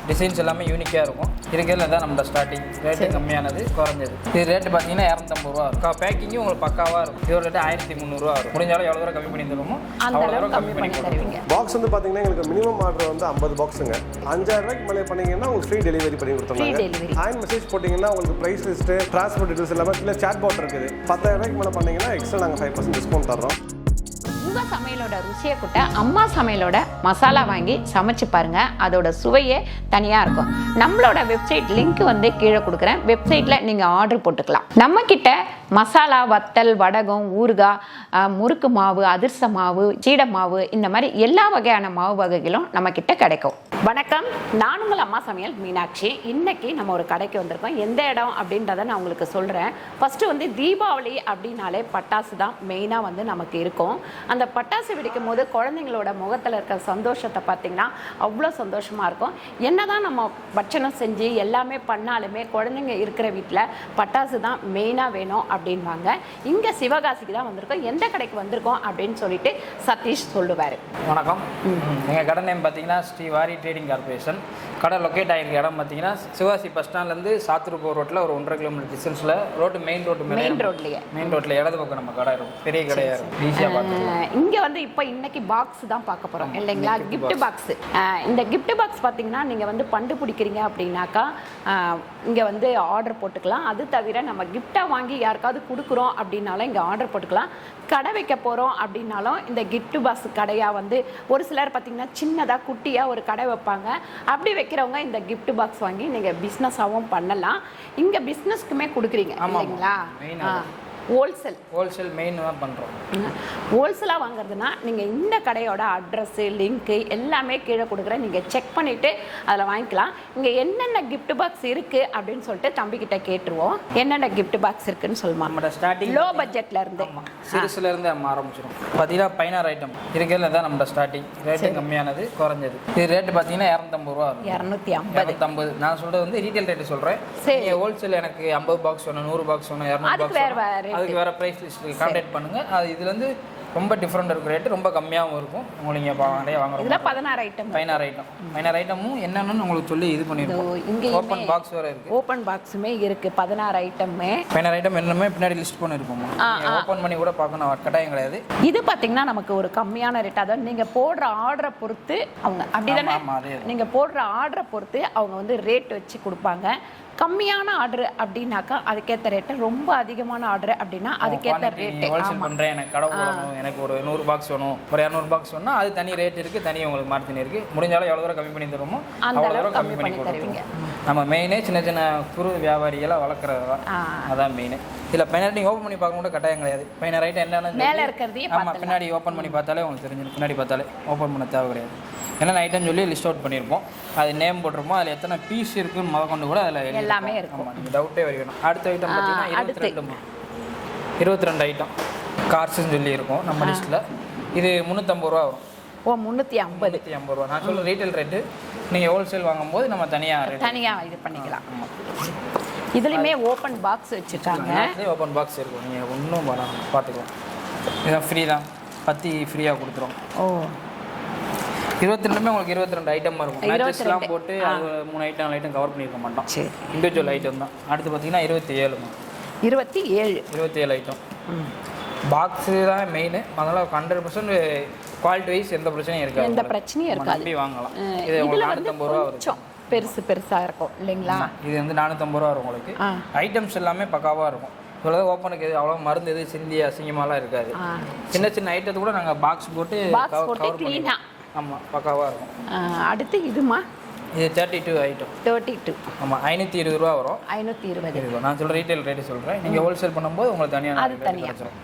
Designs எல்லாமே யூனிக்காக இருக்கும். இருக்கிறதுல தான் நம்ம ஸ்டார்டிங் ரேட்டு கம்மியானது குறைஞ்சது. இது ரேட்டு பார்த்தீங்கன்னா 250 ரூபா இருக்கும். பேக்கிங்கும் உங்களுக்கு பக்காவாக இருக்கும். இதோட ரேட்டு 1300 ரூபா இருக்கும். முடிஞ்சாலும் எவ்வளோ தூரம் கம்மி பண்ணி தருவோமோ அவ்வளோ தூரம் கம்மி பண்ணி தருவீங்க. பாக்ஸ் வந்து பார்த்தீங்கன்னா எங்களுக்கு மினிமம் ஆர்டர் வந்து 50 பாக்ஸுங்க. 5000 ரூபாய்க்கு மேலே பண்ணீங்கன்னா உங்களுக்கு ஃப்ரீ டெலிவரி பண்ணி கொடுத்துருவாங்க. ஹேண்ட் மெசேஜ் போட்டிங்கன்னா உங்களுக்கு ப்ரைஸ் லிஸ்ட்டு டிரான்ஸ்போர்ட் டீட்டெயில்ஸ் எல்லாமே இல்லை சாட் பாட் இருக்குது. 10000 ரூபாய்க்கு மேலே பண்ணீங்கன்னா எக்ஸ்ட்ரா நாங்கள் 5% டிஸ்கவுண்ட் தர்றோம். உங்கள் சமையலோட ருசியை கூட்ட அம்மா சமையலோட மசாலா வாங்கி சமைச்சு பாருங்க. அதோட சுவையே தனியாக இருக்கும். நம்மளோட வெப்சைட் லிங்க் வந்து கீழே கொடுக்குறேன். வெப்சைட்டில் நீங்கள் ஆர்டர் போட்டுக்கலாம். நம்ம கிட்ட மசாலா, வத்தல், வடகம், ஊறுகாய், முறுக்கு மாவு, அதிர்ச மாவு, சீடை மாவு, இந்த மாதிரி எல்லா வகையான மாவு வகைகளும் நம்ம கிட்ட கிடைக்கும். வணக்கம், நான் உங்கள் அம்மா சமையல் மீனாட்சி. இன்னைக்கு நம்ம ஒரு கடைக்கு வந்திருக்கோம். எந்த இடம் அப்படின்றத நான் உங்களுக்கு சொல்கிறேன். ஃபஸ்ட்டு வந்து தீபாவளி அப்படின்னாலே பட்டாசு தான் மெயினாக வந்து நமக்கு இருக்கும். அந்த பட்டாசு வெடிக்கும் போது குழந்தைங்களோட முகத்தில் இருக்கிற சந்தோஷத்தை பார்த்திங்கன்னா அவ்வளோ சந்தோஷமாக இருக்கும். என்ன தான் நம்ம பட்சணம் செஞ்சு எல்லாமே பண்ணாலுமே குழந்தைங்க இருக்கிற வீட்டில் பட்டாசு தான் மெயினாக வேணும் அப்படின்வாங்க. இங்கே சிவகாசிக்கு தான் வந்திருக்கோம். எந்த கடைக்கு வந்திருக்கோம் அப்படின்னு சொல்லிட்டு சதீஷ் சொல்லுவார். வணக்கம். எங்கள் கடை நேம் பார்த்தீங்கன்னா ஸ்ரீ வாரி ட்ரேடிங் கார்பரேஷன். கடை லொக்கேட் ஆகிருக்க இடம் பார்த்தீங்கன்னா சிவகாசி பஸ் ஸ்டாண்ட்லேருந்து சாத்தூர் போகிற ரோட்டில் ஒரு 1.5 கிலோமீட்டர் டிஸ்டன்ஸில் மெயின் ரோட்டில் இடது பக்கம் நம்ம கடை இருக்கும். பெரிய கடையாக இருக்கும். ஈஸியாக பார்த்துக்கலாம். இங்கே வந்து இப்போ இன்னைக்கு பாக்ஸ் தான் பார்க்க போகிறோம் இல்லைங்களா? Gift box. இந்த கிஃப்ட் பாக்ஸ் பார்த்தீங்கன்னா நீங்கள் வந்து பண்டு பிடிக்கிறீங்க அப்படின்னாக்கா இங்கே வந்து ஆர்டர் போட்டுக்கலாம். அது தவிர நம்ம கிஃப்டாக வாங்கி யாருக்காவது கொடுக்குறோம் அப்படின்னாலும் இங்கே ஆர்டர் போட்டுக்கலாம். கடை வைக்க போகிறோம் அப்படின்னாலும் இந்த கிஃப்ட் பாக்ஸ் கடையாக வந்து ஒரு சிலர் பார்த்தீங்கன்னா சின்னதாக குட்டியாக ஒரு கடை வைப்பாங்க. அப்படி வைக்கிறவங்க இந்த கிஃப்ட் பாக்ஸ் வாங்கி நீங்கள் பிஸ்னஸாகவும் பண்ணலாம். இங்கே பிஸ்னஸ்க்குமே கொடுக்குறீங்க இல்லைங்களா? ஹோல்சேல் மெயின் தான் பண்ணுறோம். ஹோல்சேலாக வாங்குறதுனா நீங்கள் இந்த கடையோட அட்ரஸ்ஸு, லிங்க்கு எல்லாமே கீழே கொடுக்குறேன். நீங்கள் செக் பண்ணிவிட்டு அதில் வாங்கிக்கலாம். இங்கே என்னென்ன கிஃப்ட் பாக்ஸ் இருக்குது அப்படின்னு சொல்லிட்டு தம்பிக்கிட்ட கேட்டுருவோம். என்னென்ன கிஃப்ட் பாக்ஸ் இருக்குன்னு சொல்லுமா? நம்ம ஸ்டார்டிங் லோ பட்ஜெட்டில் இருந்து சிறுசுலேருந்து நம்ம ஆரம்பிச்சிடும். பார்த்தீங்கன்னா 16 ஐட்டம் இருக்கிறதுல தான் நம்ம ஸ்டார்டிங் ரேட்டு கம்மியானது குறைஞ்சது. இது ரேட்டு பார்த்தீங்கன்னா 250 ரூபா. 250. நான் சொல்கிறது வந்து ரீட்டைல் ரேட்டு சொல்கிறேன். சரி, ஹோல்சேல் எனக்கு 50 பாக்ஸ் வேணும், 100 பாக்ஸ் வேணும், 200 பாக்ஸ் அதுக்கு வேறு ப்ரைஸ் லிஸ்ட் கான்டாக்ட் பண்ணுங்கள். அது இதுலேருந்து ரொம்ப டிஃப்ரெண்ட் இருக்கும். ரேட்டு ரொம்ப கம்மியாகவும் இருக்கும். உங்களுக்கு நிறைய வாங்குறோம். 16 ஐட்டமும் என்னென்னு உங்களுக்கு சொல்லி இது பண்ணியிருக்கோம். இங்கே ஓப்பன் பாக்ஸ் வேறு இருக்குது. ஓப்பன் பாக்ஸுமே இருக்குது. 16 ஐட்டமே 16 ஐட்டம் என்னமே பின்னாடி லிஸ்ட் பண்ணியிருக்கோம். ஓப்பன் பண்ணி கூட பார்க்கணும், கட்டாயம் கிடையாது. இது பார்த்தீங்கன்னா நமக்கு ஒரு கம்மியான ரேட். அதாவது நீங்கள் போடுற ஆர்டரை பொறுத்து அவங்க அப்படி தானே, நீங்கள் போடுற ஆர்டரை பொறுத்து அவங்க வந்து ரேட் வச்சு கொடுப்பாங்க. கம்மியான ஆர்டர் அப்படின்னாக்கா அதுக்கேற்ற ரேட்டு, ரொம்ப அதிகமான ஆர்டர் அப்படின்னா அதுக்கேற்ற ரேட்டு. ஹோல்சேல் பண்ணுறேன், எனக்கு கடை போடணும், எனக்கு ஒரு 100 பாக்ஸ் வேணும், ஒரு 200 பாக்ஸ் வேணும்னா அது தனி ரேட் இருக்குது, தனி உங்களுக்கு மார்ஜின் இருக்குது. முடிஞ்சாலும் எவ்வளோ தூரம் கம்மி பண்ணி தருவோமோ அவ்வளோ தூரம் கம்மி பண்ணி தருவீங்க. நம்ம மெயினே சின்ன சின்ன குறு வியாபாரிகளாக வளர்க்குறது தான், அதான் மெயின். இதில் பின்னாடி நீங்கள் ஓப்பன் பண்ணி பார்க்க கூட கட்டாயம் கிடையாது. 16 ஐட்டம் என்னென்னு மேலே இருக்கிறது. ஆமாம், பின்னாடி ஓப்பன் பண்ணி பார்த்தாலே உங்களுக்கு தெரிஞ்சிடும். பின்னாடி பார்த்தாலே ஓப்பன் பண்ண தேவை கிடையாது. என்னென்ன ஐட்டம் சொல்லி லிஸ்ட் அவுட் பண்ணியிருப்போம். அது நேம் போட்டிருப்போம். அதில் எத்தனை பீஸ் இருக்குன்னு கொண்டு கூட அதில் எல்லாமே இருக்கும். நீங்கள் டவுட்டே வரைக்கணும். அடுத்த ஐட்டம் பார்த்தீங்கன்னா 22 ஐட்டம் கார்ஸ்ன்னு சொல்லி இருக்கும் நம்ம லிஸ்ட்டில். இது 350 ரூபா வரும். 350 ரூபா. நான் சொல்ல ரீட்டைல் ரேட்டு. நீங்கள் ஹோல்சேல் வாங்கும்போது நம்ம தனியாக இது பண்ணிக்கலாம். இதுலேயுமே ஓப்பன் பாக்ஸ் வச்சுருக்காங்க. ஓப்பன் பாக்ஸ் இருக்கும். நீங்கள் ஒன்றும் பார்த்துக்கலாம். இதுதான் ஃப்ரீ தான். பத்தி ஃப்ரீயாக கொடுத்துரும். 22மே உங்களுக்கு 22 ஐட்டம் இருக்கும். மேட்சஸ்லாம் போட்டு அது 3 ஐட்டம் 4 ஐட்டம் கவர் பண்ணியிருக்க மாட்டோம். சரி, இண்டிவிஜுவல் ஐட்டம் தான். அடுத்து பார்த்தீங்கன்னா 27 ஐட்டம். பாக்ஸு தான் மெயின். அதனால் 100% குவாலிட்டி வைஸ் எந்த பிரச்சனையும் இருக்காது. எந்த பிரச்சனையும் இருக்காது. நம்பி வாங்கலாம். இது உங்களுக்கு 450 ரூபா வரும். பெருசாக இருக்கும் இல்லைங்களா? இது வந்து 450 ரூபா வரும் உங்களுக்கு. ஐட்டம்ஸ் எல்லாமே பக்காவாக இருக்கும். இவ்வளோ ஓப்பனுக்கு அவ்வளோ மருந்து எது சிந்தி அசிங்கமாலாம் இருக்காது. சின்ன சின்ன ஐட்டத்தை கூட நாங்கள் பாக்ஸ் போட்டு கவர் பண்ணி. ஆமாம், பக்காவாக இருக்கும். அடுத்து இதுமா, இது 32 ஐட்டம். 32. ஆமாம், 520 ரூபா வரும். 520. நான் சொல்கிறேன் ரீட்டைல் ரேட்டு சொல்கிறேன். நீங்கள் ஹோல்சேல் பண்ணும்போது உங்களுக்கு தனியாக.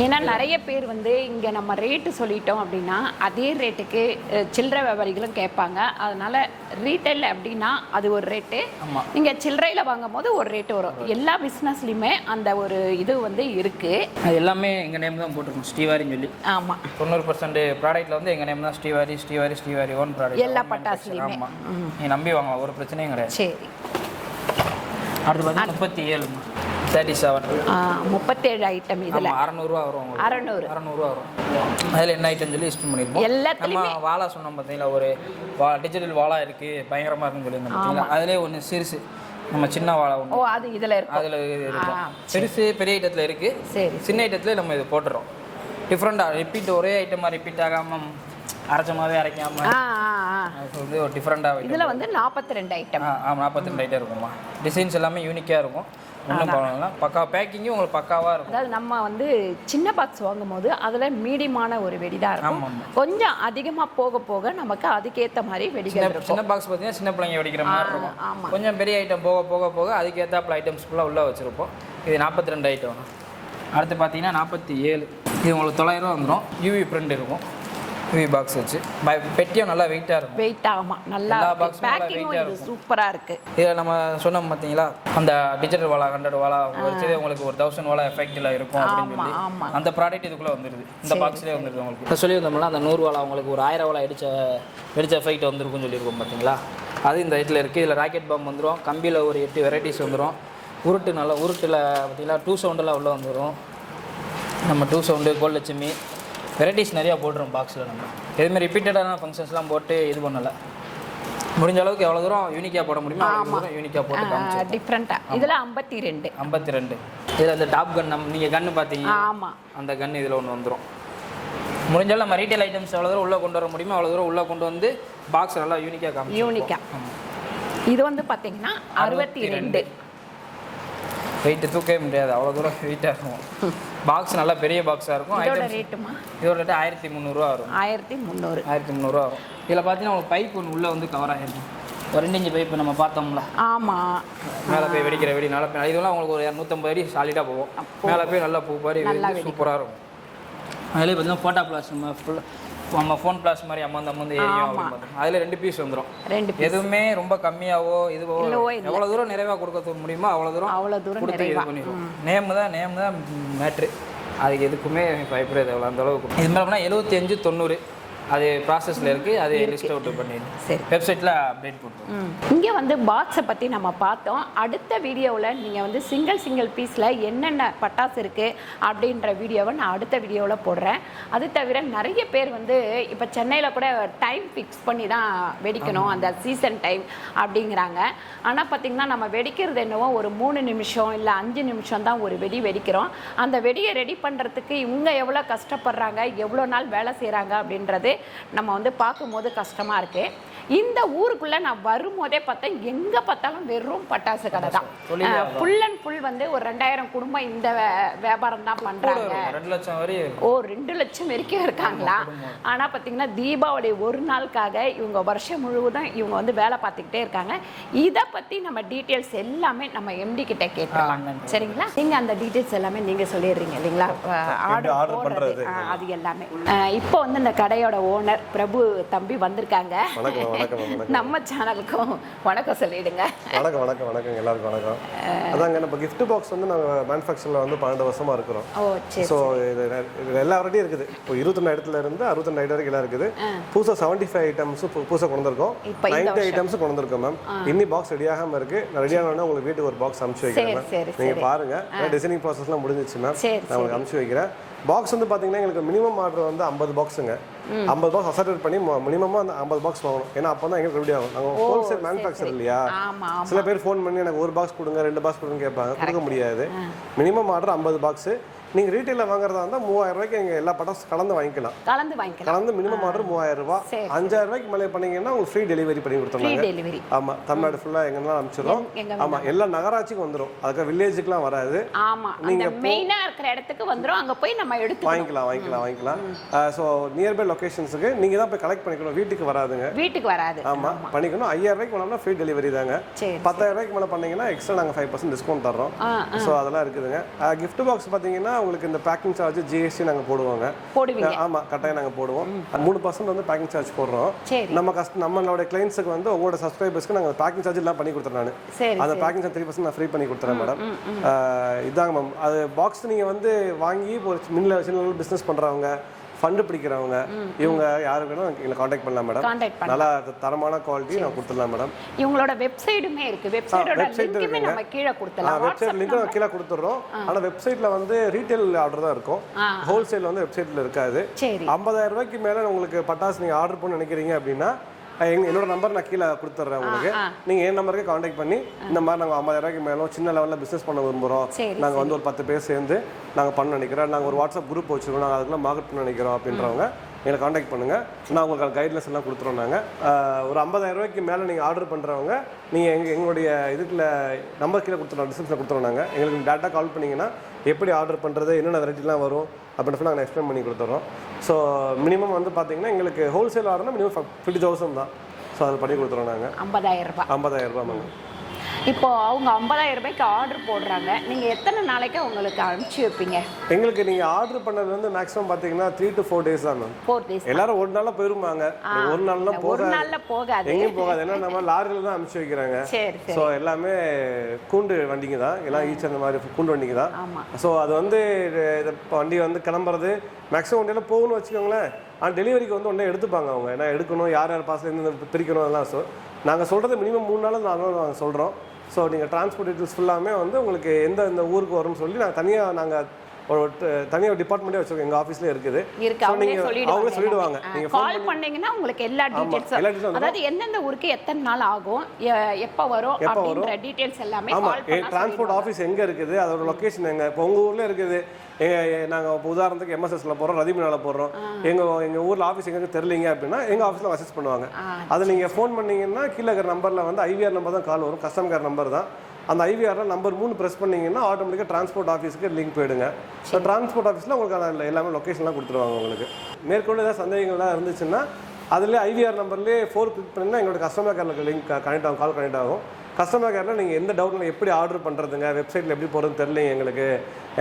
ஏன்னா நிறைய பேர் வந்து இங்கே நம்ம ரேட்டு சொல்லிட்டோம் அப்படின்னா அதே ரேட்டுக்கு சில்லறை வியாபாரிகளும் கேட்பாங்க. அதனால் ரீட்டைல் அப்படின்னா அது ஒரு ரேட்டு, நீங்கள் சில்லறையில் வாங்கும் போது ஒரு ரேட்டு வரும். எல்லா பிஸ்னஸ்லையுமே அந்த ஒரு இது வந்து இருக்குது. அது எல்லாமே எங்கள் நேம் தான் போட்டிருக்கோம், ஸ்ரீவாரின்னு சொல்லி. ஆமாம், 90% ப்ராடக்ட்டில் வந்து எங்கள் நேம் தான் ஸ்ரீவாரி ஓன் ப்ராடக்ட். எல்லா பட்டாசுலையுமே. நீங்கள் நம்பி வாங்கலாம், ஒரு பிரச்சனையும் கிடையாது. சரி, அடுத்து பார்த்தீங்கன்னா 37. 37. 37 ஐட்டம் இதில் 600 வரும். 600 வரும். அதில் என்ன ஐட்டம் சொல்லி லிஸ்ட் பண்ணியிருப்போம். எல்லாத்துலேயுமே நம்ம வாழை சொன்னோம் பார்த்தீங்களா, ஒரு டிஜிட்டல் வாழை இருக்குது, பயங்கரமாக இருக்குன்னு சொல்லியிருந்தோம் பார்த்தீங்களா. அதிலே ஒன்று சிறுசு நம்ம சின்ன வாழை ஒன்று. அது இதில் இருக்கும். அதில் இருக்கும். பெருசு பெரிய ஐட்டத்தில் இருக்குது. சரி. சின்ன ஐட்டத்தில் நம்ம இது போட்டுறோம். டிஃப்ரெண்ட்டாக ரிப்பீட், ஒரே ஐட்டமாக ரிப்பீட் ஆகாமல் அரைச்சமாகவே அரைக்காமல் அது வந்து ஒரு டிஃப்ரெண்ட்டாக. இதில் வந்து 42 ஐட்டம். 42 ஐட்டம் இருக்குமா. டிசைன்ஸ் எல்லாமே யூனிக்காக இருக்கும். ஒன்றும் ப்ராப்ளம் பக்கா பேக்கிங்கும் உங்களுக்கு பக்காவாக இருக்கும். அதாவது நம்ம வந்து சின்ன பாக்ஸ் வாங்கும் போது அதில் மீடியமான ஒரு வெடி தான் இருக்கும். கொஞ்சம் அதிகமாக போக போக நமக்கு அதுக்கேற்ற மாதிரி வெடிகள் இருக்கும். சின்ன பாக்ஸ் பார்த்தீங்கன்னா சின்ன பிள்ளைங்க வெடிக்கிற மாதிரி இருக்கும். கொஞ்சம் பெரிய ஐட்டம் போக போக போக அதுக்கேற்றாப்புல ஐட்டம்ஸ் ஃபுல்லாக உள்ளே வச்சுருப்போம். இது 42 ஐட்டம். அடுத்து பார்த்தீங்கன்னா 47. இது உங்களுக்கு 900 வந்துடும். யூவி பிரிண்ட் இருக்கும். யூவி பாக்ஸ் வச்சு பெட்டியும் நல்லா வெயிட்டாக இருக்கும். வெயிட் ஆமாம், நல்லா பேக்கிங்கும் இது சூப்பராக இருக்குது. இதில் நம்ம சொன்னோம் பார்த்தீங்களா, அந்த டிஜிட்டல் வாழா 100 வாழா வச்சு உங்களுக்கு ஒரு 1000 வாழா எஃபெக்டில் இருக்கும் அப்படின்னு சொல்லி அந்த ப்ராடக்ட் இதுக்குள்ளே வந்துடுது. இந்த பாக்ஸ்லேயே வந்துடுது. உங்களுக்கு சொல்லி வந்தோம்னா அந்த 100 வாழா உங்களுக்கு ஒரு 1000 வாழா வெடிச்ச எஃபெக்ட் வந்துருக்குன்னு சொல்லியிருக்கோம் பார்த்தீங்களா. அது இந்த இதில் இருக்குது. இதில் ராக்கெட் பாம் வந்துடும். கம்பியில் ஒரு 8 வெரைட்டிஸ் வந்துடும். உருட்டு நல்லா உருட்டில் பார்த்தீங்களா 2 சவுண்டெல்லாம் உள்ளே வந்துடும். நம்ம 2 சவுண்டு கோல்ட் லட்சுமி வெரைட்டிஸ் நிறையா போட்டுரும் பாக்ஸில். நம்ம எதுவுமே ரிப்பீட்டடான ஃபங்க்ஷன்ஸ்லாம் போட்டு இது பண்ணலை. முடிஞ்ச அளவுக்கு எவ்வளோ தூரம் யூனிக்காக போட முடியுமோ அவ்வளோ தூரம் யூனிக்காக போட்டு காமிச்சு டிஃப்ரெண்ட்டாக. இதில் 52. இதில் அந்த டாப் கன் நீங்கள் கன்று பார்த்தீங்க. ஆமாம், அந்த கன் இதில் ஒன்று வந்துடும். முடிஞ்சாலும் நம்ம ரீட்டைல் ஐட்டம்ஸ் எவ்வளோ தூரம் உள்ளே கொண்டு வர முடியுமோ அவ்வளோ தூரம் உள்ளே கொண்டு வந்து பாக்ஸ் நல்லா யூனிக்காக காமிச்சு. யூனிக்காக இது வந்து பார்த்தீங்கன்னா 62. வெயிட்டு தூக்கவே முடியாது, அவ்வளோ தூரம் வெயிட்டாக இருக்கும். பாக்ஸ் நல்லா பெரிய பாக்ஸாக இருக்கும். இதோட ரேட்டுமா? இதோட ரேட்டு 1300 வரும். 1300 வரும். இதில் பார்த்தீங்கன்னா உங்களுக்கு பைப் ஒன்று உள்ளே வந்து கவர் ஆகிருக்கும். ஒரு 2 இன்ச்சு பைப்பு நம்ம பார்த்தோம்ல. ஆமாம். மேலே போய் வெடிக்கிற வெடி நல்லா போய் இதெல்லாம் உங்களுக்கு ஒரு 250 அடி சாலிடாக போகும். மேலே போய் நல்லா பூ பாரி சூப்பராக இருக்கும். அதிலே பார்த்தீங்கன்னா ஃபோட்டோ பிளாஸ் நம்ம ஃபோன் பிளாஸ் மாதிரி அம்மந்து ஏரியும். அதில் 2 பீஸ் வந்துடும். எதுவுமே ரொம்ப கம்மியாவோ இதுவோ எவ்வளோ தூரம் நிறைவாக கொடுக்க முடியுமோ அவ்வளோ தூரம் கொடுத்து இது பண்ணிடுவோம். நேம் தான் மேட்ரு. அதுக்கு எதுக்குமே பயப்படுறது எவ்வளோ அந்த அளவுக்கு. இது மாதிரி 75 90 அது ப்ராசஸில் இருக்குது. அது லிஸ்ட் அவுட் பண்ணிடுங்க. சரி, வெப்சைட்டில் அப்டேட் பண்ணுறோம். இங்கே வந்து பாக்ஸை பற்றி நம்ம பார்த்தோம். அடுத்த வீடியோவில் நீங்கள் வந்து சிங்கிள் பீஸில் என்னென்ன பட்டாசு இருக்குது அப்படின்ற வீடியோவை நான் அடுத்த வீடியோவில் போடுறேன். அது தவிர நிறைய பேர் வந்து இப்போ சென்னையில் கூட டைம் ஃபிக்ஸ் பண்ணி தான் வெடிக்கணும், அந்த சீசன் டைம் அப்படிங்கிறாங்க. ஆனால் பார்த்திங்கன்னா நம்ம வெடிக்கிறது என்னவோ ஒரு 3 நிமிஷம் இல்லை 5 நிமிஷம் தான் ஒரு வெடி வெடிக்கிறோம். அந்த வெடியை ரெடி பண்ணுறதுக்கு இவங்க எவ்வளோ கஷ்டப்படுறாங்க, எவ்வளோ நாள் வேலை செய்கிறாங்க அப்படின்றது நம்ம வந்து பார்க்கும்போது கஷ்டமாக இருக்குது. இந்த ஊருக்குள்ளே நான் வரும்போதே பார்த்தேன், எங்கே பார்த்தாலும் வெறும் பட்டாசு கடை தான். ஃபுல் அண்ட் ஃபுல் வந்து ஒரு 2000 குடும்பம் இந்த வியாபாரம் தான் பண்ணுறாங்க. 2 லட்சம் வரையும் 2 லட்சம் வரைக்கும் இருக்காங்களா. ஆனால் பார்த்தீங்கன்னா தீபாவளி ஒரு நாளுக்காக இவங்க வருஷம் முழுவதும் இவங்க வந்து வேலை பார்த்துக்கிட்டே இருக்காங்க. இதை பற்றி நம்ம டீட்டெயில்ஸ் எல்லாமே நம்ம எம்டி கிட்ட கேட்கலாம். சரிங்களா? நீங்கள் அந்த டீட்டெயில்ஸ் எல்லாமே நீங்கள் சொல்லிடுறீங்க இல்லைங்களா, ஆர்டர் பண்ணுறது அது எல்லாமே. இப்போ வந்து இந்த கடையோட ஓனர் பிரபு தம்பி வந்திருக்காங்க. நம்ம சேனலுக்கும் வணக்கம் சொல்லிடுங்க. வணக்கம் எல்லாருக்கும் வணக்கம். அதாங்க நம்ம கிஃப்ட் பாக்ஸ் வந்து நாங்கள் மேனுஃபேக்சரில் வந்து 12 வருஷமா இருக்கிறோம். ஸோ இது எல்லா வெரைட்டியும் இருக்குது. இப்போ 22 இடத்துல இருந்து 62 ஐட்டம் வரைக்கும் எல்லாம் இருக்குது. புதுசாக 75 ஐட்டம்ஸ் புதுசாக கொண்டு வந்திருக்கோம். 90 ஐட்டம்ஸ் கொண்டு வந்திருக்கோம் மேம். இன்னி பாக்ஸ் ரெடியாகாமல் இருக்கு. நான் ரெடியானோன்னா உங்களுக்கு வீட்டுக்கு ஒரு பாக்ஸ் அனுப்பிச்சு வைக்கிறேன் மேம். நீங்கள் பாருங்க, டிசைனிங் ப்ராசஸ்லாம் முடிஞ்சிச்சு மேம். நான் உங்களுக்கு அனுப்பிச்சு வைக்கிறேன். பாக்ஸ் வந்து பார்த்தீங்கன்னா எங்களுக்கு மினிமம் ஆர்டர் வந்து 50 பாக்ஸுங்க. 50 பாக்ஸ் அசார்ட் பண்ணி மினிமமாக அந்த 50 பாக்ஸ் வாங்கணும். ஏன்னா அப்போ தான் எங்களுக்கு ரெடி ஆகும். நாங்கள் ஹோல்சேல் மேனுஃபேக்சர் இல்லையா. சில பேர் ஃபோன் பண்ணி எனக்கு 1 பாக்ஸ் கொடுங்க 2 பாக்ஸ் கொடுங்க கேட்பாங்க. கொடுக்க முடியாது. Minimum order 50 box. நீங்கள் ரீட்டைலில் வாங்குறதா இருந்தால் 3000 ரூபாய்க்கு நீங்கள் எல்லா பட்டாசு கலந்து வாங்கிக்கலாம். கலந்து மினிமம் ஆர்டர் 3000 ரூபா. 5000 ரூபாய்க்கு மேலே பண்ணீங்கன்னா உங்களுக்கு ஃப்ரீ டெலிவரி பண்ணி கொடுத்துருவாங்க. ஆமாம், தமிழ்நாடு ஃபுல்லாக எங்கெல்லாம் அனுப்பிச்சிடும். ஆமாம், எல்லா நகராட்சிக்கும் வந்துடும். அதுக்கு வில்லேஜுக்குலாம் வராது. நீங்கள் மெயினாக இருக்கிற இடத்துக்கு வந்துடும். அங்கே போய் நம்ம எடுத்து வாங்கிக்கலாம். ஸோ நியர்பை லொகேஷன்ஸுக்கு நீங்கள் தான் போய் கலெக்ட் பண்ணிக்கணும். வீட்டுக்கு வராது. ஆமாம், பண்ணிக்கணும். 5000 ரூபாய்க்கு மேலே ஃப்ரீ டெலிவரி தாங்க. 10000 ரூபாய்க்கு மேலே பண்ணீங்கன்னா எக்ஸ்ட்ரா நாங்கள் 5% டிஸ்கவுண்ட் தர்றோம். ஸோ அதெல்லாம் இருக்குதுங்க. கிஃப்ட் பாக்ஸ் பார்த்தீங்கன்னா உங்களுக்கு இந்த பேக்கிங் சார்ஜ் ஜிஎஸ்டி நாங்கள் போடுவோங்க. ஆமாம், கட்டாயம் நாங்கள் போடுவோம். 3% வந்து பேக்கிங் சார்ஜ் போடுறோம். நம்மளோட கிளைண்ட்ஸுக்கு வந்து உங்களோட சப்ஸ்கிரைபர்ஸ்க்கு நாங்கள் பேக்கிங் சார்ஜ் எல்லாம் பண்ணி கொடுத்துறேன். நான் அந்த பேக்கிங் சார்ஜ் 3% நான் ஃப்ரீ பண்ணி கொடுத்துறேன் மேடம். இதாங்க மேம். அது பாக்ஸ் நீங்கள் வந்து வாங்கி ஒரு சின்ன பிஸ்னஸ் பண்ணுறவங்க, ஃபண்டு பிடிக்கிறவங்க இவங்க யாருக்கு வேணும் எங்களை காண்டாக்ட் பண்ணலாம் மேடம். நல்லா தரமான குவாலிட்டி நான் கொடுத்துடலாம் மேடம். இவங்களோட வெப்சைட்டுமே இருக்கு. வெப்சைட்டோட லிங்க்குமே நம்ம கீழ கொடுத்துடலாம். வெப்சைட் லிங்க் கீழ கொடுத்துறோம். ஆனா வெப்சைட்ல வந்து ரீட்டைல் ஆர்டர் தான் இருக்கும். ஹோல்சேல் வந்து வெப்சைட்ல இருக்காது. 50,000 ரூபாய்க்கு மேல உங்களுக்கு பட்டாசு நீங்க ஆர்டர் பண்ண நினைக்கிறீங்க அப்படின்னா என்னோட நம்பர் நான் கீழே கொடுத்துட்றேன் உங்களுக்கு. நீங்கள் என் நம்பருக்கு காண்டாக்ட் பண்ணி இந்த மாதிரி நாங்கள் 50,000 ரூபாய்க்கு மேலே சின்ன லெவலில் பிஸ்னஸ் பண்ண விரும்புகிறோம், நாங்கள் வந்து ஒரு 10 பேர் சேர்ந்து நாங்கள் பண்ண நினைக்கிறோம், நாங்கள் ஒரு வாட்ஸ்அப் குரூப் வச்சுருக்கோம், நாங்கள் அதுக்குள்ள மார்க்கெட் பண்ண நினைக்கிறோம் அப்படின்றவங்க எங்களை காண்டாக்ட் பண்ணுங்கள். நான் உங்களுக்கு கைட்லைன்ஸ் எல்லாம் கொடுத்துருவோம். நாங்கள் ஒரு 50,000 ரூபாய்க்கு மேலே நீங்கள் ஆர்டர் பண்ணுறவங்க நீங்கள் எங்களுடைய இதுக்குள்ள நம்பர் கீழே கொடுத்துருவோம், டிஸ்கிரிப்ஷனில் கொடுத்துருவோம். நாங்கள் எங்களுக்கு டேட்டா கால் பண்ணிங்கன்னா எப்படி ஆர்டர் பண்ணுறது, என்னென்ன வெரைட்டிலாம் வரும் அப்படின்னு சொல்லி நாங்கள் எக்ஸ்பிளைன் பண்ணி கொடுத்துட்றோம். ஸோ மினிமம் வந்து பார்த்தீங்கன்னா எங்களுக்கு ஹோல்சேல் ஆர்டர்னா மினிமம் 50,000 தான். ஸோ அதை பண்ணி கொடுத்துருவோம் நாங்கள். 50,000 ரூபாய். இப்போ அவங்க 50,000 ரூபாய்க்கு ஆர்டர் போடுறாங்க, நீங்கள் எத்தனை நாளைக்கு அவங்களுக்கு அனுப்பிச்சி வைப்பீங்க? எங்களுக்கு நீங்கள் ஆர்டர் பண்ணது வந்து மேக்ஸிமம் பார்த்தீங்கன்னா 3 to 4 days தான் மேம். 4 days. எல்லாரும் ஒரு நாளில் போயிருவாங்க, ஒரு நாள்லாம் போகாது, எங்கேயும் போகாது. ஏன்னா நம்ம லாரியில் தான் அனுப்பிச்சி வைக்கிறாங்க. ஸோ எல்லாமே கூண்டு வண்டிங்க தான், எல்லாம் ஈச் அந்த மாதிரி கூண்டு வண்டிங்க தான். ஸோ அது வந்து வண்டி வந்து கிளம்புறது மேக்ஸிமம் வண்டியில் போகணும்னு வச்சுக்கோங்களேன். ஆனால் டெலிவரிக்கு வந்து ஒன்றே எடுத்துப்பாங்க அவங்க, ஏன்னா எடுக்கணும், யார் யார் பாசில் இருந்து பிரிக்கணும் அதெல்லாம். ஸோ நாங்கள் சொல்கிறது மினிமம் 3 நாள் 4 நாள் நாங்கள் சொல்கிறோம். ஸோ நீங்கள் டிரான்ஸ்போர்ட் டீட்டெயில்ஸ் ஃபுல்லாமே வந்து உங்களுக்கு எந்த ஊருக்கு வரும்னு சொல்லி நாங்கள் ஒரு தனியாக டிபார்ட்மெண்ட்டே வச்சிருக்கோம், எங்கள் ஆஃபீஸ்லேயே இருக்குது. அவங்க சொல்லிடுவாங்க. நீங்கள் கால் பண்ணீங்கன்னா உங்களுக்கு எல்லா டீடைல்ஸ், அதாவது எந்தெந்த ஊருக்கு எத்தனை நாள் ஆகும், எப்போ வரும் அப்படிங்கிற டீடைல்ஸ் எல்லாமே. ஆமாம், டிரான்ஸ்போர்ட் ஆஃபீஸ் எங்கே இருக்குது, அதோட லொக்கேஷன் எங்கே, இப்போ உங்கள் ஊரில் இருக்குது. நாங்கள் இப்போ உதாரணத்துக்கு எம்எஸ்எஸ்ல போகிறோம், ரதிமினால போடுறோம், எங்கள் ஊரில் ஆஃபீஸ் எங்கே தெரியலீங்க அப்படின்னா எங்கள் ஆஃபீஸில் அசஸ் பண்ணுவாங்க. அதை நீங்கள் ஃபோன் பண்ணிங்கன்னா கீழே இருக்கிற நம்பரில் வந்து ஐவிஆர் நம்பர் தான் கால் வரும், கஸ்டமர் கேர் நம்பர் தான். அந்த ஐவிஆரில் நம்பர் 3 ப்ரெஸ் பண்ணிங்கன்னா ஆட்டோமேட்டிக்காக டிரான்ஸ்போர்ட் ஆஃபீஸுக்கு லிங்க் போயிடுங்க. ஸோ டிரான்ஸ்போர்ட் ஆஃபீஸில் உங்களுக்கு எல்லாமே லொக்கேஷன்லாம் கொடுத்துருவாங்க. உங்களுக்கு மேற்கொண்டு ஏதாவது சந்தேகங்கள்லாம் இருந்துச்சுன்னா அதிலே ஐவிஆர் நம்பர்லேயே 4 கிளிக் பண்ணிங்கன்னா எங்களோட கஸ்டமர் கேரில் லிங்க் கனெக்ட் ஆகும், கால் கனெக்ட் ஆகும். கஸ்டமர் கேரில் நீங்கள் எந்த டவுட்டில் எப்படி ஆர்டர் பண்ணுறதுங்க, வெப்சைட்டில் எப்படி போகிறதுன்னு தெரியலைங்க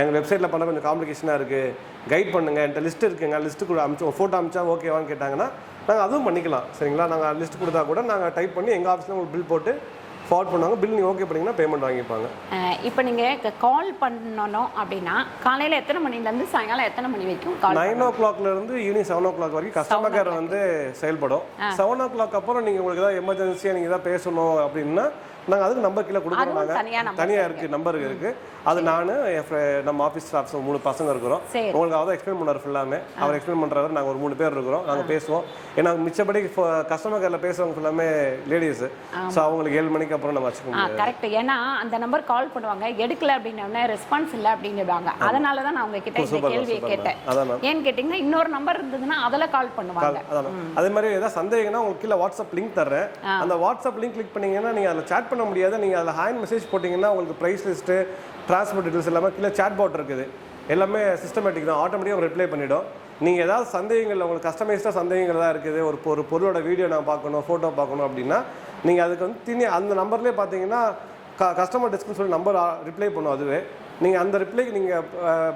எங்கள் வெப்சைட்டில் பண்ண கொஞ்சம் காம்ப்ளிகேஷனாக இருக்குது, கைட் பண்ணுங்கள், என்கிட்ட லிஸ்ட் இருக்குங்க, லிஸ்ட்டு அமிச்சு ஃபோட்டோ அமிச்சா ஓகேவான்னு கேட்டாங்கன்னா நாங்கள் அதுவும் பண்ணிக்கலாம். சரிங்களா, நாங்கள் லிஸ்ட் கொடுத்தா கூட நாங்கள் டைப் பண்ணி எங்கள் ஆஃபீஸில் உங்களுக்கு பில் போட்டு ஃபார்வர்ட் பண்ணுவாங்க. பில் நீங்கள் ஓகே பண்ணிங்கன்னா பேமெண்ட் வாங்கிப்பாங்க. இப்போ நீங்கள் கால் பண்ணணும் அப்படின்னா காலையில் எத்தனை மணிலேருந்து சாயங்காலம் எத்தனை மணி வரைக்கும்? 9 o'clockலேருந்து ஈவினிங் 7 o'clock வரைக்கும் கஸ்டமர் கேர் வந்து செயல்படும். 7 o'clock அப்புறம் நீங்கள் உங்களுக்கு ஏதாவது எமர்ஜென்சியாக நீங்கள் ஏதாவது பேசணும் அப்படின்னா நாங்கள் அதுக்கு நம்பர் கீழே கொடுக்குறோம். நாங்கள் தனியாக இருக்குது, நம்பர் இருக்குது. அது நான் நம்ம ஆஃபீஸ் ஸ்டாஃப்ஸ் 3 பசங்க இருக்கிறோம். உங்களுக்கு அவர் எக்ஸ்பிளைன் பண்ணார் ஃபுல்லாமே. அவர் எக்ஸ்பிளைன் பண்ணுறவர் நாங்கள் ஒரு 3 பேர் இருக்கிறோம், நாங்கள் பேசுவோம். ஏன்னா மிச்சப்படி கஸ்டமர் கேரில் பேசுகிறவங்க ஃபுல்லாமே லேடிஸ். ஸோ அவங்களுக்கு 7 மணிக்கு அப்புறம் நம்ம வச்சுக்க முடியாது. கரெக்ட். ஏன்னா அந்த நம்பர் கால் பண்ணுவாங்க, எடுக்கல அப்படின்னா ரெஸ்பான்ஸ் இல்லை அப்படின்னுவாங்க. அதனால தான் நான் உங்ககிட்ட இந்த கேள்வியை கேட்டேன். ஏன்னு கேட்டிங்கன்னா இன்னொரு நம்பர் இருந்ததுன்னா அதில் கால் பண்ணுவாங்க. அதே மாதிரி ஏதாவது சந்தேகம்னா உங்களுக்கு கீழே வாட்ஸ்அப் லிங்க் தர்றேன். அந்த வாட்ஸ்அப் லிங்க் கிளிக் பண்ணீங்கன்னா நீங்கள் அதில் சேட் பண்ண முடியாது. நீங்கள் அதில் ஹேண்ட் மெசேஜ் போட்டிங்கன்னா உங்களுக்கு ப்ரைஸ் லிஸ்ட்டு, டிரான்ஸ்போர்ட் டீட்டெயில்ஸ் எல்லாமே கீழே சேட் பாட் இருக்குது. எல்லாமே சிஸ்டமேட்டிக் தான், ஆட்டோமேட்டிக்காக ரிப்ளை பண்ணிவிடும். நீங்கள் ஏதாவது சந்தேகங்கள் உங்களுக்கு கஸ்டமைஸ்டாக சந்தேகங்கள் தான் இருக்குது, ஒரு பொருளோட வீடியோ நான் பார்க்கணும், ஃபோட்டோ பார்க்கணும் அப்படின்னா நீங்கள் அதுக்கு வந்து அந்த நம்பர்லேயே பார்த்தீங்கன்னா கஸ்டமர் டெஸ்க்னு சொல்லி நம்பர் ரிப்ளை பண்ணும். அதுவே நீங்கள் அந்த ரிப்ளைக்கு நீங்கள்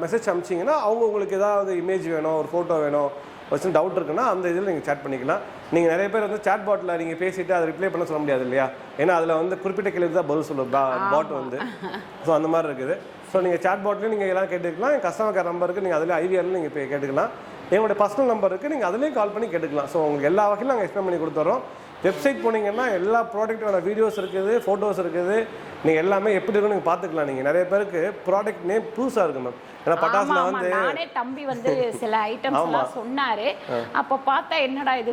மெசேஜ் அனுப்பிச்சிங்கன்னா அவங்க உங்களுக்கு ஏதாவது இமேஜ் வேணும், ஒரு ஃபோட்டோ வேணும், ஒரு டவுட் இருக்குன்னா அந்த இதில் நீங்கள் சேட் பண்ணிக்கலாம். நீங்கள் நிறைய பேர் வந்து சேட் பாட்டில் நீங்கள் பேசிவிட்டு அதை ரிப்ளை பண்ண சொல்ல முடியாது இல்லையா, ஏன்னா அதில் வந்து குறிப்பிட்ட கேள்வி தான் பதில் சொல்லும் பாட் வந்து. ஸோ அந்த மாதிரி இருக்குது. ஸோ நீங்கள் சேட் பாட்லேயும் நீங்கள் எல்லாம் கேட்டுக்கலாம். என் கஸ்டமர் கேர் நம்பருக்கு நீங்கள் அதில் ஐவிஆரில் நீங்கள் இப்போ கேட்டுக்கலாம். என்னோடய பர்சனல் நம்பருக்கு நீங்கள் அதுலேயும் கால் பண்ணி கேட்டுக்கலாம். ஸோ உங்களுக்கு எல்லா வகையிலும் நாங்கள் எக்ஸ்பிளைன் பண்ணி கொடுத்துறோம். வெப்சைட் போனீங்கன்னா எல்லா ப்ராடக்ட்டோட வீடியோஸ் இருக்குது, ஃபோட்டோஸ் இருக்குது. நீங்கள் எல்லாமே எப்படி இருக்குன்னு நீங்கள் பார்த்துக்கலாம். நீங்கள் நிறைய பேருக்கு ப்ராடக்ட் நேம் புதுசாக இருக்கு மேம். ஏன்னா பட்டாசுல வந்து நானே தம்பி வந்து சில ஐட்டம்ஸ் எல்லாம் சொன்னாரு, அப்ப பார்த்தா என்னடா இது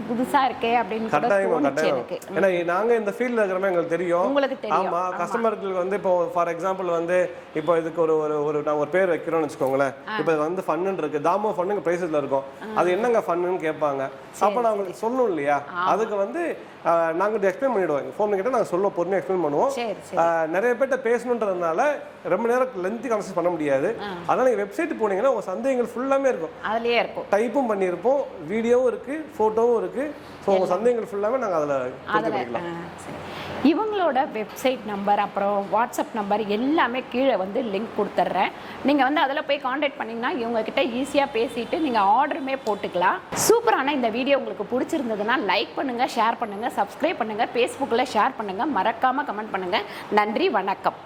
புதுசா இருக்கே அப்படின்னு கட்டாயம். ஏன்னா நாங்க இந்த ஃபீல்ட்ல இருக்கிறோமே எங்களுக்கு தெரியும். உங்களுக்கு தெரியும். ஆமா, கஸ்டமருக்கு வந்து இப்போ ஃபார் எக்ஸாம்பிள் வந்து இப்போ இதுக்கு ஒரு நான் ஒரு பேர் வைக்கிறோம்னு வச்சுக்கோங்களேன். இப்போ இது வந்து ஃபன்னு இருக்கு, தாமோ ஃபன்னுங்க பிரைஸ்ல இருக்கும். அது என்னங்க ஃபன்னுன்னு கேட்பாங்க. அப்ப நான் உங்களுக்கு சொல்லணும் இல்லையா, அதுக்கு வந்து நாங்கள் எக்ஸ்பிளைன் பண்ணிவிடுவோம். ஃபோன் கிட்ட நாங்கள் சொல்லுவோம், பொறுமையாக எக்ஸ்பிளைன் பண்ணுவோம். நிறைய பேர்கிட்ட பேசணுன்றதுனால ரொம்ப நேரம் லென்த்தி கான்செப்ட் பண்ண முடியாது. அதனால் நீங்கள் வெப்சைட் போனீங்கன்னா உங்கள் சந்தேகங்கள் ஃபுல்லாமே இருக்கும், அதுலேயே இருக்கும். டைப்பும் பண்ணியிருப்போம், வீடியோவும் இருக்குது, ஃபோட்டோவும் இருக்குது. ஸோ உங்கள் சந்தேகங்கள் ஃபுல்லாமே நாங்கள் அதில் பண்ணிக்கலாம். இவங்களோட வெப்சைட் நம்பர் அப்புறம் வாட்ஸ்அப் நம்பர் எல்லாமே கீழே வந்து லிங்க் கொடுத்துட்றேன். நீங்கள் வந்து அதில் போய் காண்டாக்ட் பண்ணிங்கன்னா இவங்ககிட்ட ஈஸியாக பேசிட்டு நீங்கள் ஆர்டருமே போட்டுக்கலாம். சூப்பரான இந்த வீடியோ உங்களுக்கு பிடிச்சிருந்ததுன்னா லைக் பண்ணுங்கள், ஷேர் பண்ணுங்கள், சப்ஸ்கிரைப் பண்ணுங்கள், ஃபேஸ்புக்கில் ஷேர் பண்ணுங்கள், மறக்காமல் கமெண்ட் பண்ணுங்கள். நன்றி, வணக்கம்.